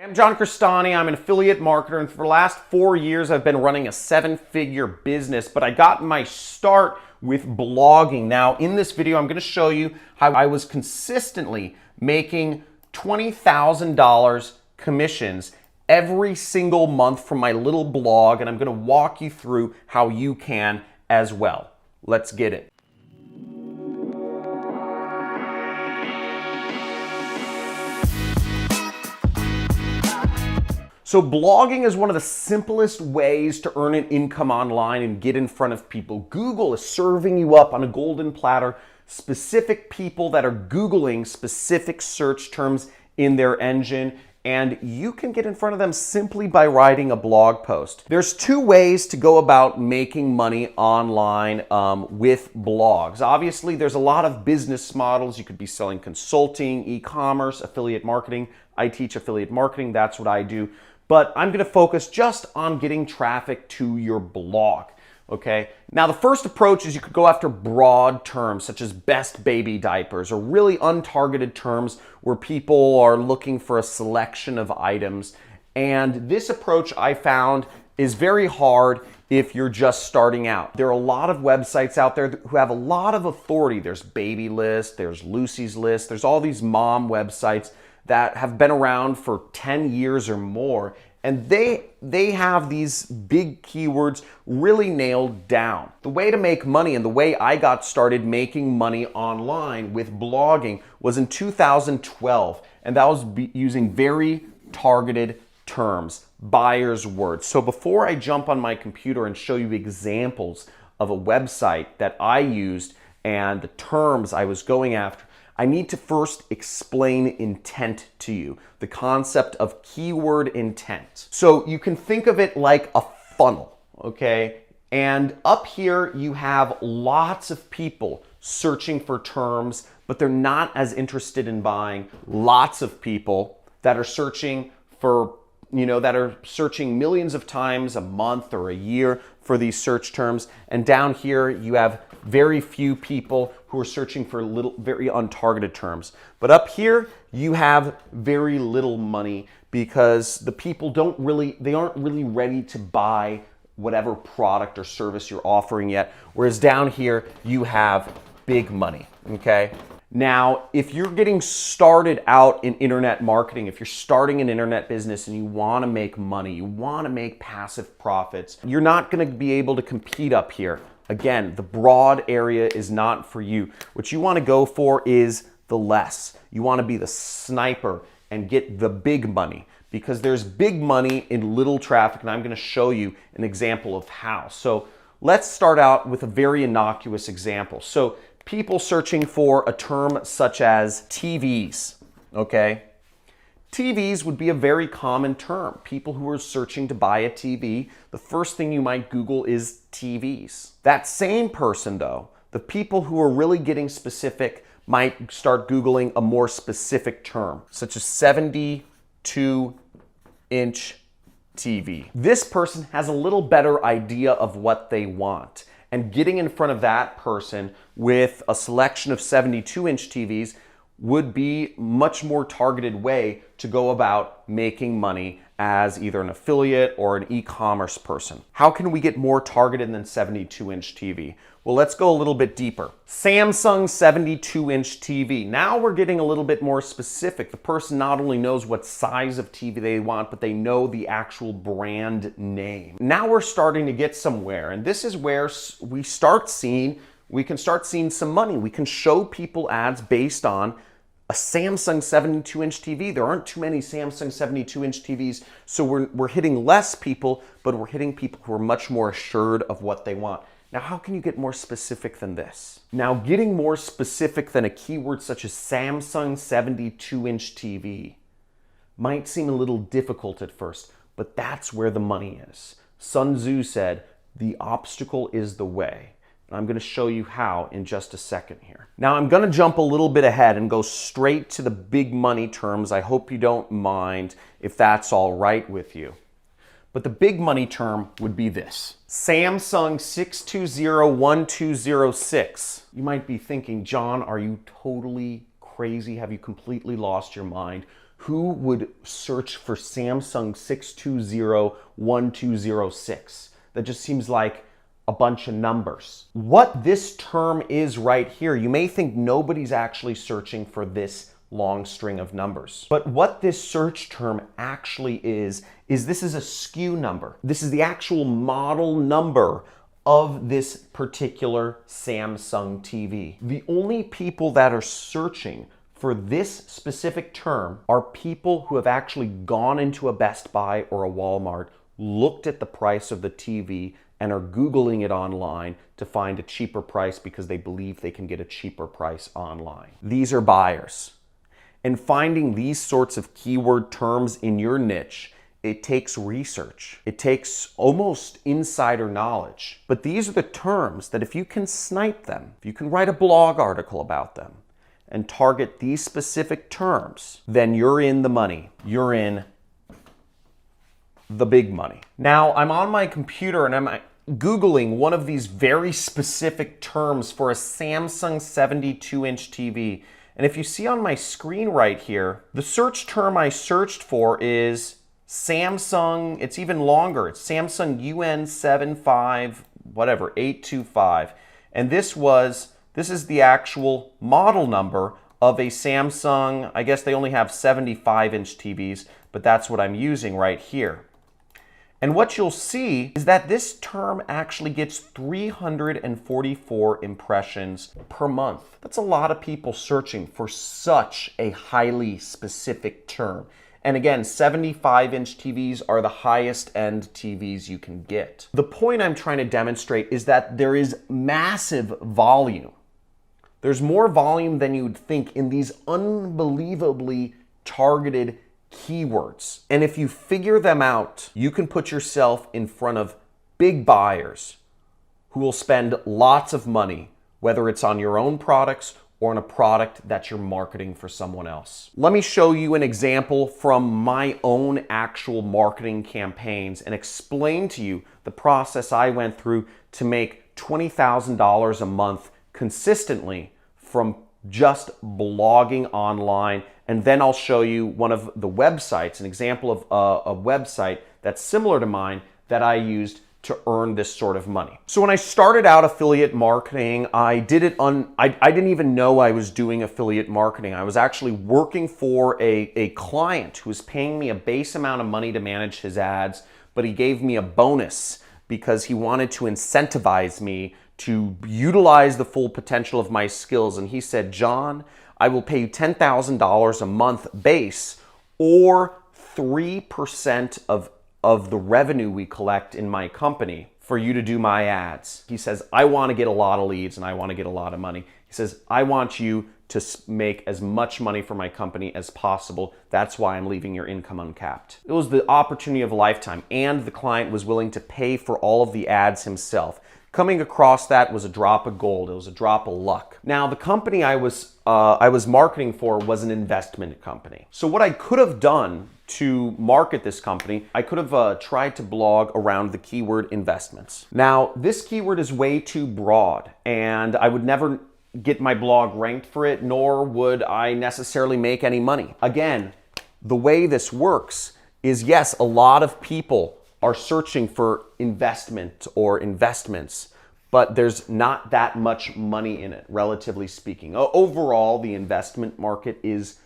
I'm John Crestani. I'm an affiliate marketer, and for the last 4 years I've been running a 7-figure business, but I got my start with blogging. Now in this video I'm going to show you how I was consistently making $20,000 commissions every single month from my little blog, and I'm going to walk you through how you can as well. Let's get it. So blogging is one of the simplest ways to earn an income online and get in front of people. Google is serving you up on a golden platter specific people that are Googling specific search terms in their engine, and you can get in front of them simply by writing a blog post. There's two ways to go about making money online with blogs. Obviously, there's a lot of business models. You could be selling consulting, e-commerce, affiliate marketing. I teach affiliate marketing. That's what I do. But I'm going to focus just on getting traffic to your blog. Okay. Now, the first approach is you could go after broad terms such as best baby diapers, or really untargeted terms where people are looking for a selection of items. And this approach I found is very hard if you're just starting out. There are a lot of websites out there who have a lot of authority. There's Babylist, there's Lucy's List, there's all these mom websites that have been around for 10 years or more, and they have these big keywords really nailed down. The way to make money, and the way I got started making money online with blogging, was in 2012, and that was using very targeted terms, buyer's words. So before I jump on my computer and show you examples of a website that I used and the terms I was going after, I need to first explain intent to you, the concept of keyword intent. So you can think of it like a funnel, okay? And up here you have lots of people searching for terms, but they're not as interested in buying. Lots of people that are searching for, that are searching millions of times a month or a year for these search terms. And down here you have very few people who are searching for very untargeted terms. But up here you have very little money because the people aren't really ready to buy whatever product or service you're offering yet. Whereas down here you have big money, okay? Now, if you're getting started out in internet marketing, if you're starting an internet business and you want to make money, you want to make passive profits, you're not going to be able to compete up here. Again, the broad area is not for you. What you want to go for is the less. You want to be the sniper and get the big money, because there's big money in little traffic, and I'm going to show you an example of how. So let's start out with a very innocuous example. So people searching for a term such as TVs, okay? TVs would be a very common term. People who are searching to buy a TV, the first thing you might Google is TVs. That same person though, the people who are really getting specific might start Googling a more specific term, such as 72-inch TV. This person has a little better idea of what they want, and getting in front of that person with a selection of 72-inch TVs would be much more targeted way to go about making money as either an affiliate or an e-commerce person. How can we get more targeted than 72-inch TV? Well, let's go a little bit deeper. Samsung 72-inch TV. Now we're getting a little bit more specific. The person not only knows what size of TV they want, but they know the actual brand name. Now we're starting to get somewhere, and this is where we can start seeing some money. We can show people ads based on a Samsung 72-inch TV. There aren't too many Samsung 72-inch TVs, so we're hitting less people, but we're hitting people who are much more assured of what they want. Now, how can you get more specific than this? Now, getting more specific than a keyword such as Samsung 72-inch TV might seem a little difficult at first, but that's where the money is. Sun Tzu said, "The obstacle is the way." And I'm going to show you how in just a second here. Now, I'm going to jump a little bit ahead and go straight to the big money terms. I hope you don't mind if that's all right with you. But the big money term would be this: Samsung 620-1206. You might be thinking, John, are you totally crazy? Have you completely lost your mind? Who would search for Samsung 620-1206? That just seems like a bunch of numbers. What this term is right here, you may think nobody's actually searching for this long string of numbers. But what this search term actually is this is a SKU number. This is the actual model number of this particular Samsung TV. The only people that are searching for this specific term are people who have actually gone into a Best Buy or a Walmart, looked at the price of the TV, and are Googling it online to find a cheaper price because they believe they can get a cheaper price online. These are buyers. And finding these sorts of keyword terms in your niche, it takes research. It takes almost insider knowledge. But these are the terms that if you can snipe them, if you can write a blog article about them and target these specific terms, then you're in the money. You're in the big money. Now, I'm on my computer and I'm Googling one of these very specific terms for a Samsung 72-inch TV. And if you see on my screen right here, the search term I searched for is Samsung, it's even longer. It's Samsung UN75, whatever, 825. And this is the actual model number of a Samsung. I guess they only have 75-inch TVs, but that's what I'm using right here. And what you'll see is that this term actually gets 344 impressions per month. That's a lot of people searching for such a highly specific term. And again, 75-inch TVs are the highest end TVs you can get. The point I'm trying to demonstrate is that there is massive volume. There's more volume than you would think in these unbelievably targeted keywords. And if you figure them out, you can put yourself in front of big buyers who will spend lots of money, whether it's on your own products or on a product that you're marketing for someone else. Let me show you an example from my own actual marketing campaigns and explain to you the process I went through to make $20,000 a month consistently from just blogging online. And then I'll show you one of the websites, an example of a website that's similar to mine that I used to earn this sort of money. So when I started out affiliate marketing, I didn't even know I was doing affiliate marketing. I was actually working for a client who was paying me a base amount of money to manage his ads, but he gave me a bonus because he wanted to incentivize me to utilize the full potential of my skills. And he said, John, I will pay you $10,000 a month base or 3% of the revenue we collect in my company for you to do my ads. He says, I want to get a lot of leads and I want to get a lot of money. He says, I want you to make as much money for my company as possible. That's why I'm leaving your income uncapped. It was the opportunity of a lifetime, and the client was willing to pay for all of the ads himself. Coming across that was a drop of gold. It was a drop of luck. Now, the company I was marketing for was an investment company. So what I could have done to market this company, I could have tried to blog around the keyword investments. Now, this keyword is way too broad, and I would never get my blog ranked for it, nor would I necessarily make any money. Again, the way this works is, yes, a lot of people are searching for investment or investments, but there's not that much money in it, relatively speaking. Overall, the investment market is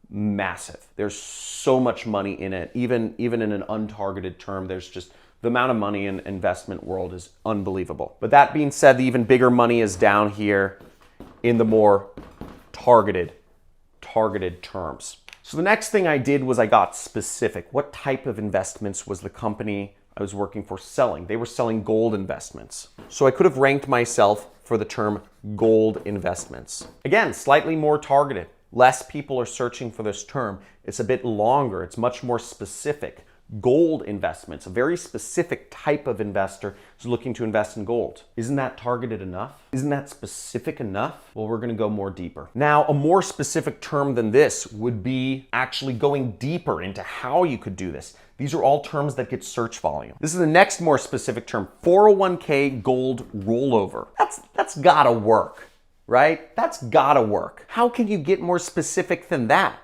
massive. There's so much money in it. Even in an untargeted term, there's just the amount of money in the investment world is unbelievable. But that being said, the even bigger money is down here in the more targeted terms. So the next thing I did was I got specific. What type of investments was the company I was working for selling? They were selling gold investments. So I could have ranked myself for the term gold investments. Again, slightly more targeted. Less people are searching for this term. It's a bit longer. It's much more specific. Gold investments, a very specific type of investor is looking to invest in gold. Isn't that targeted enough? Isn't that specific enough? Well, we're gonna go more deeper. Now, a more specific term than this would be actually going deeper into how you could do this. These are all terms that get search volume. This is the next more specific term, 401k gold rollover. That's gotta work, right? That's gotta work. How can you get more specific than that?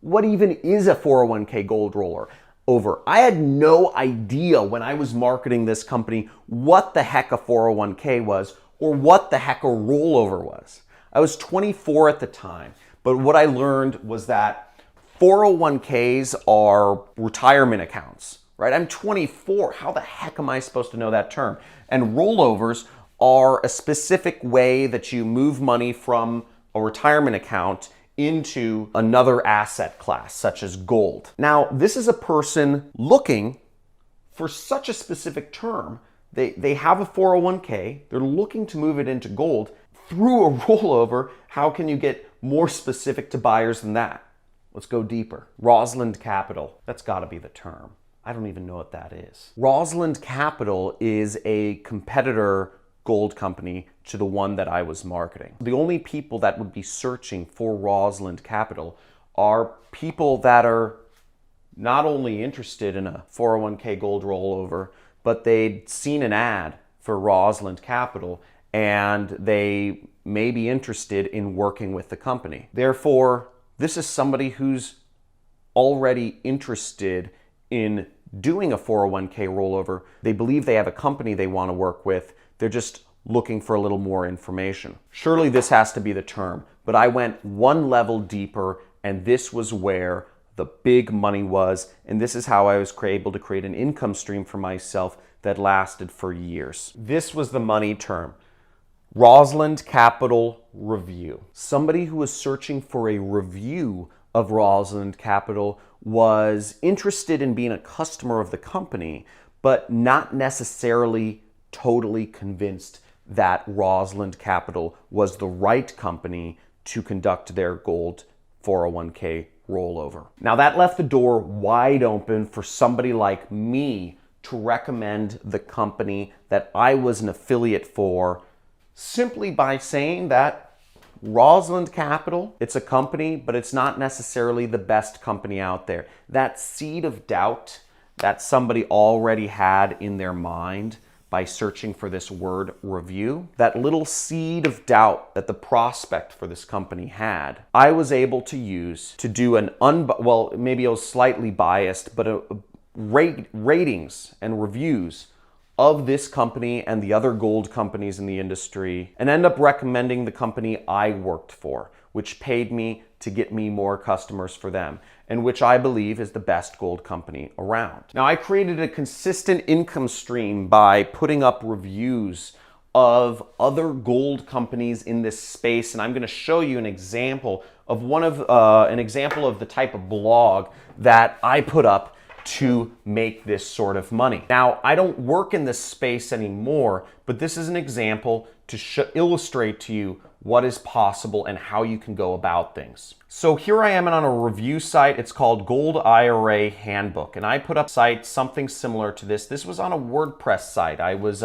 What even is a 401k gold roller over? I had no idea when I was marketing this company what the heck a 401k was or what the heck a rollover was. I was 24 at the time, but what I learned was that 401ks are retirement accounts, right? I'm 24. How the heck am I supposed to know that term? And rollovers are a specific way that you move money from a retirement account into another asset class, such as gold. Now, this is a person looking for such a specific term. They have a 401k, they're looking to move it into gold through a rollover. How can you get more specific to buyers than that? Let's go deeper. Rosalind Capital, that's gotta be the term. I don't even know what that is. Rosalind Capital is a competitor gold company to the one that I was marketing. The only people that would be searching for Rosalind Capital are people that are not only interested in a 401k gold rollover, but they'd seen an ad for Rosalind Capital and they may be interested in working with the company. Therefore, this is somebody who's already interested in doing a 401k rollover. They believe they have a company they want to work with. They're just looking for a little more information. Surely this has to be the term, but I went one level deeper, and this was where the big money was, and this is how I was able to create an income stream for myself that lasted for years. This was the money term. Rosalind Capital Review. Somebody who was searching for a review of Rosalind Capital was interested in being a customer of the company, but not necessarily totally convinced that Rosalind Capital was the right company to conduct their gold 401k rollover. Now that left the door wide open for somebody like me to recommend the company that I was an affiliate for, simply by saying that Rosalind Capital, it's a company, but it's not necessarily the best company out there. That seed of doubt that somebody already had in their mind by searching for this word review, that little seed of doubt that the prospect for this company had, I was able to use to do an well, maybe it was slightly biased, but ratings and reviews of this company and the other gold companies in the industry, and end up recommending the company I worked for, which paid me to get me more customers for them, and which I believe is the best gold company around. Now, I created a consistent income stream by putting up reviews of other gold companies in this space, and I'm going to show you an example of the type of blog that I put up to make this sort of money. Now, I don't work in this space anymore, but this is an example to illustrate to you what is possible and how you can go about things. So here I am on a review site. It's called Gold IRA Handbook, and I put up something similar to this. This was on a WordPress site. I was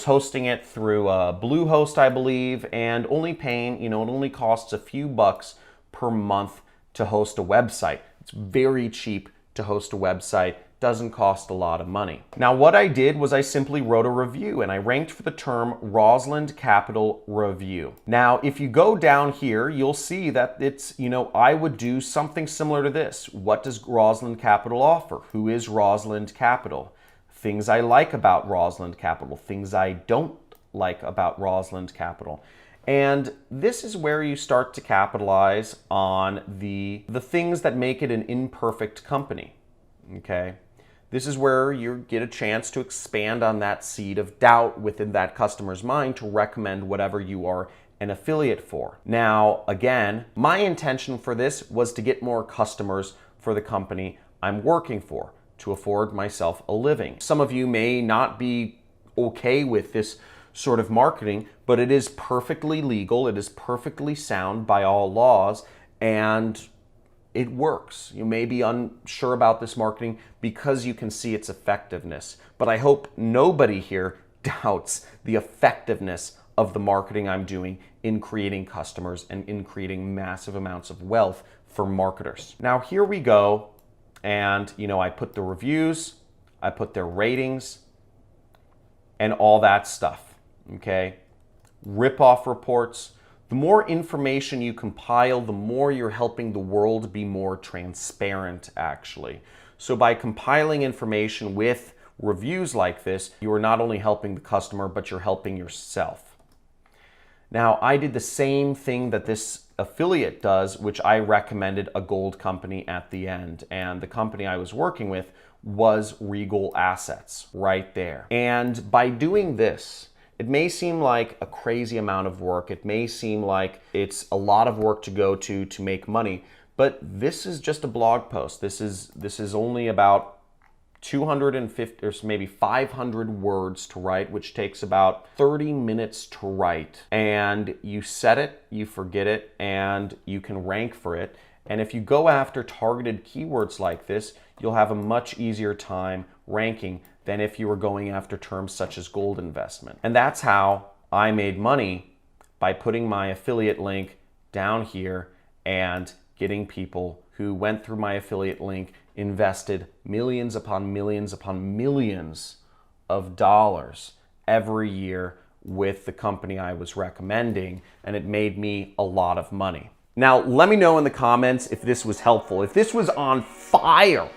hosting it through Bluehost, I believe, and only paying, it only costs a few bucks per month to host a website. It's very cheap to host a website, doesn't cost a lot of money. Now, what I did was I simply wrote a review, and I ranked for the term Rosalind Capital Review. Now, if you go down here, you'll see that it's, I would do something similar to this. What does Rosalind Capital offer? Who is Rosalind Capital? Things I like about Rosalind Capital, things I don't like about Rosalind Capital. And this is where you start to capitalize on the things that make it an imperfect company, okay? This is where you get a chance to expand on that seed of doubt within that customer's mind to recommend whatever you are an affiliate for. Now, again, my intention for this was to get more customers for the company I'm working for, to afford myself a living. Some of you may not be okay with this sort of marketing, but it is perfectly legal, it is perfectly sound by all laws, and it works. You may be unsure about this marketing because you can see its effectiveness, but I hope nobody here doubts the effectiveness of the marketing I'm doing in creating customers and in creating massive amounts of wealth for marketers. Now here we go, and I put the reviews, I put their ratings, and all that stuff. Okay, rip-off reports, The more information you compile, the more you're helping the world be more transparent, actually. So by compiling information with reviews like this, you are not only helping the customer, but you're helping yourself. Now, I did the same thing that this affiliate does, which I recommended a gold company at the end. And the company I was working with was Regal Assets right there. And by doing this, it may seem like a crazy amount of work. It may seem like it's a lot of work to go to make money, but this is just a blog post. This is only about 250 or maybe 500 words to write, which takes about 30 minutes to write. And you set it, you forget it, and you can rank for it. And if you go after targeted keywords like this, you'll have a much easier time ranking than if you were going after terms such as gold investment. And that's how I made money, by putting my affiliate link down here and getting people who went through my affiliate link, invested millions upon millions upon millions of dollars every year with the company I was recommending, and it made me a lot of money. Now, let me know in the comments if this was helpful. If this was on fire,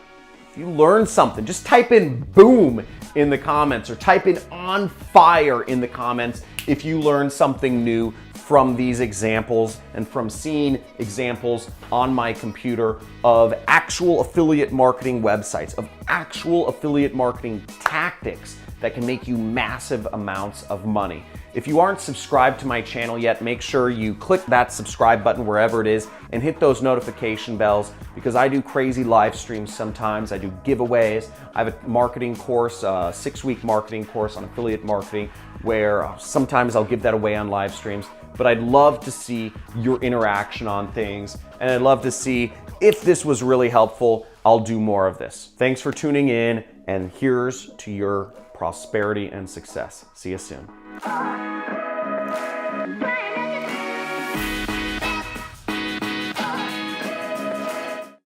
if you learned something, just type in boom in the comments, or type in on fire in the comments if you learned something new from these examples and from seeing examples on my computer of actual affiliate marketing websites, of actual affiliate marketing tactics that can make you massive amounts of money. If you aren't subscribed to my channel yet, make sure you click that subscribe button wherever it is and hit those notification bells, because I do crazy live streams sometimes. I do giveaways. I have a marketing course, a 6-week marketing course on affiliate marketing, where sometimes I'll give that away on live streams. But I'd love to see your interaction on things, and I'd love to see if this was really helpful. I'll do more of this. Thanks for tuning in, and here's to your prosperity and success. See you soon.